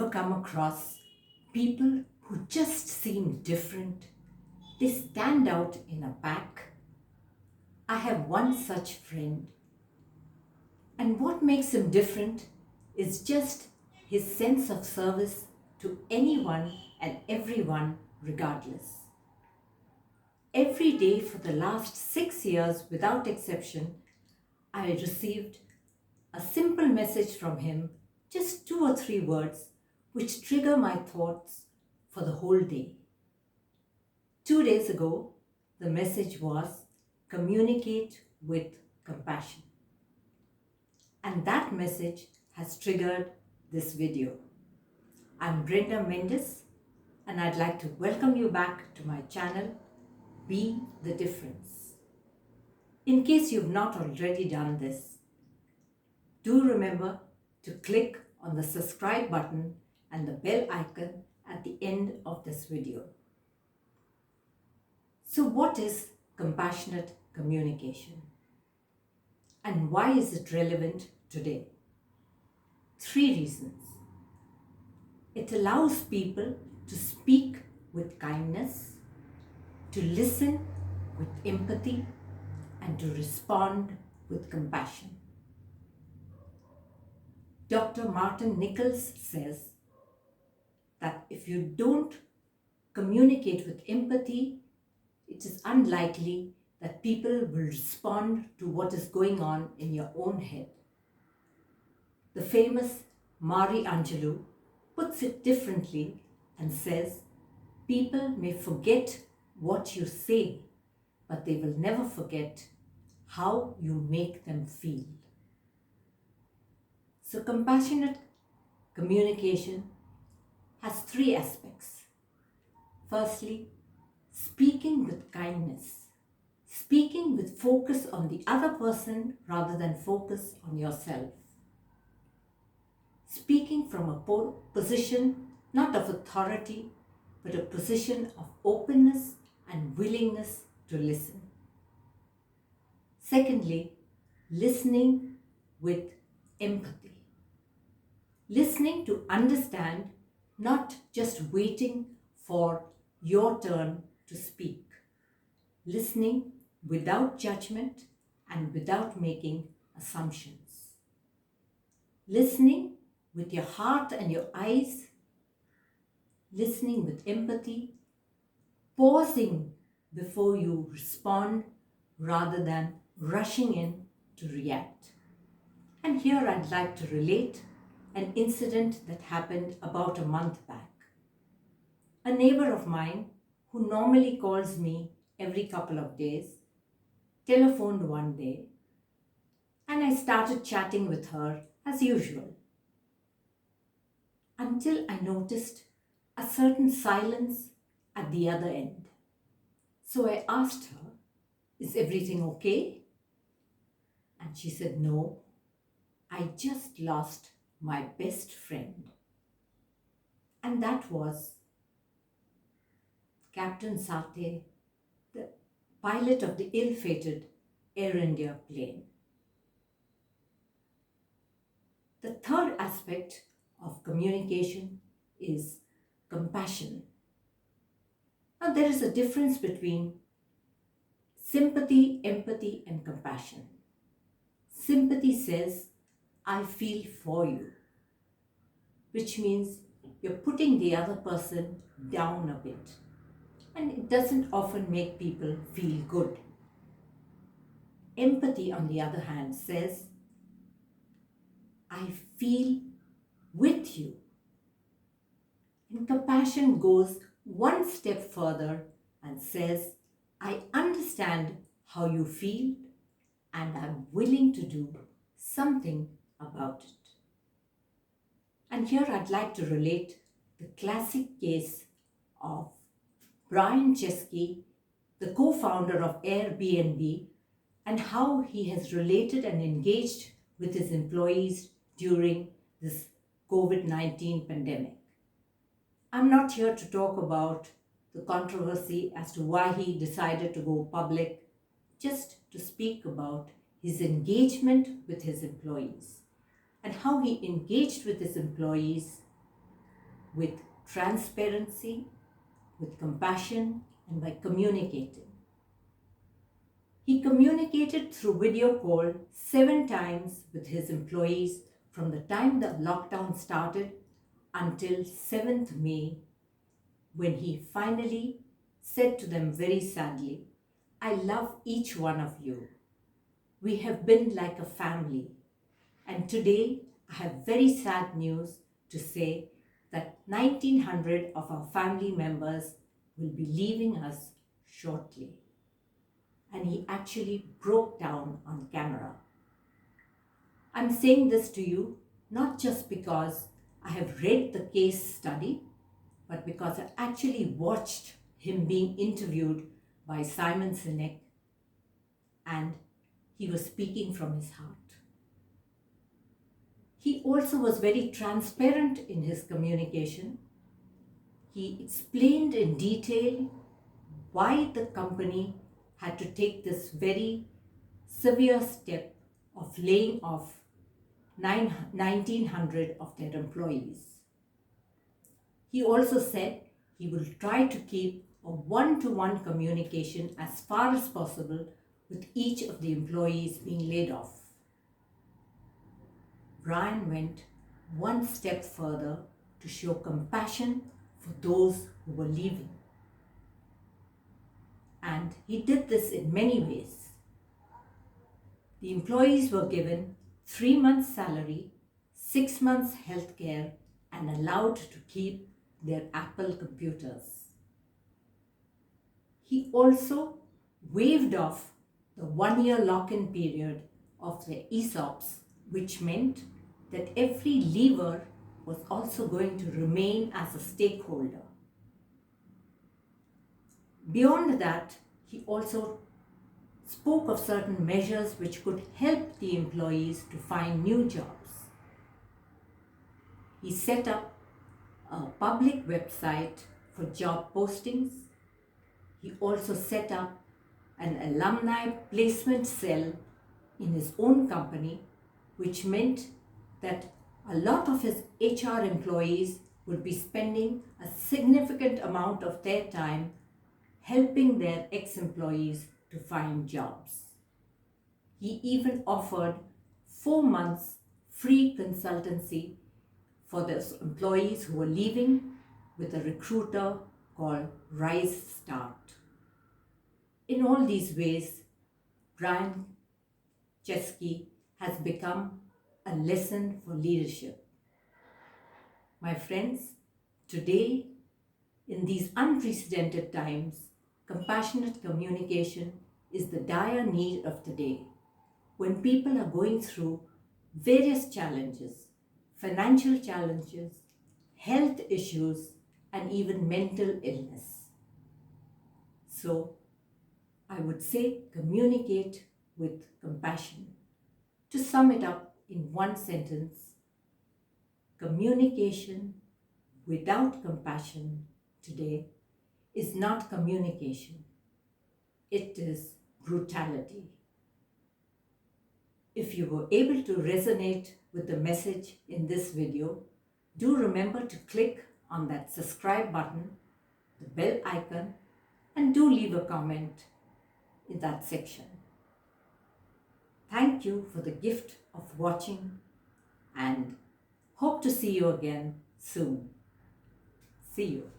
ever come across people who just seem different? They stand out in a pack. I have one such friend, and what makes him different is just his sense of service to anyone and everyone, regardless. Every day for the last 6 years, without exception, I received a simple message from him, just 2 or 3 words, which trigger my thoughts for the whole day. 2 days ago, the message was communicate with compassion. And that message has triggered this video. I'm Brenda Mendes, and I'd like to welcome you back to my channel, Be the Difference. In case you've not already done this, do remember to click on the subscribe button and the bell icon at the end of this video. So what is compassionate communication? And why is it relevant today? 3 reasons. It allows people to speak with kindness, to listen with empathy, and to respond with compassion. Dr. Martin Nichols says that if you don't communicate with empathy, it is unlikely that people will respond to what is going on in your own head. The famous Mari Angelou puts it differently and says, people may forget what you say, but they will never forget how you make them feel. So compassionate communication has 3 aspects. Firstly, speaking with kindness, speaking with focus on the other person rather than focus on yourself. Speaking from a position not of authority, but a position of openness and willingness to listen. Secondly, listening with empathy. Listening to understand, not just waiting for your turn to speak. Listening without judgment and without making assumptions. Listening with your heart and your eyes. Listening with empathy. Pausing before you respond rather than rushing in to react. And here I'd like to relate an incident that happened about a month back. A neighbor of mine, who normally calls me every couple of days, telephoned one day, and I started chatting with her as usual, until I noticed a certain silence at the other end. So I asked her, "Is everything okay?" And she said, "No, I just lost my best friend." And that was Captain Sathe, the pilot of the ill-fated Air India plane. The third aspect of communication is compassion. Now, there is a difference between sympathy, empathy, and compassion. Sympathy says, "I feel for you," which means you're putting the other person down a bit. And it doesn't often make people feel good. Empathy, on the other hand, says, "I feel with you." And compassion goes one step further and says, "I understand how you feel and I'm willing to do something about it." And here I'd like to relate the classic case of Brian Chesky, the co-founder of Airbnb, and how he has related and engaged with his employees during this COVID-19 pandemic. I'm not here to talk about the controversy as to why he decided to go public, just to speak about his engagement with his employees and how he engaged with his employees with transparency, with compassion, and by communicating. He communicated through video call 7 times with his employees from the time the lockdown started until 7th May, when he finally said to them very sadly, "I love each one of you. We have been like a family. And today I have very sad news to say that 1900 of our family members will be leaving us shortly." And he actually broke down on camera. I'm saying this to you not just because I have read the case study, but because I actually watched him being interviewed by Simon Sinek, and he was speaking from his heart. He also was very transparent in his communication. He explained in detail why the company had to take this very severe step of laying off 1900 of their employees. He also said he will try to keep a one-to-one communication as far as possible with each of the employees being laid off. Brian went one step further to show compassion for those who were leaving. And he did this in many ways. The employees were given 3 months' salary, 6 months' health care, and allowed to keep their Apple computers. He also waived off the 1-year lock-in period of the ESOPs, which meant that every leaver was also going to remain as a stakeholder. Beyond that, he also spoke of certain measures which could help the employees to find new jobs. He set up a public website for job postings. He also set up an alumni placement cell in his own company, which meant that a lot of his HR employees would be spending a significant amount of their time helping their ex-employees to find jobs. He even offered 4 months free consultancy for those employees who were leaving with a recruiter called Rise Start. In all these ways, Brian Chesky has become a lesson for leadership. My friends, today, in these unprecedented times, compassionate communication is the dire need of the day, when people are going through various challenges, financial challenges, health issues, and even mental illness. So, I would say communicate with compassion. To sum it up in one sentence, communication without compassion today is not communication. It is brutality. If you were able to resonate with the message in this video, do remember to click on that subscribe button, the bell icon, and do leave a comment in that section. Thank you for the gift of watching, and hope to see you again soon. See you.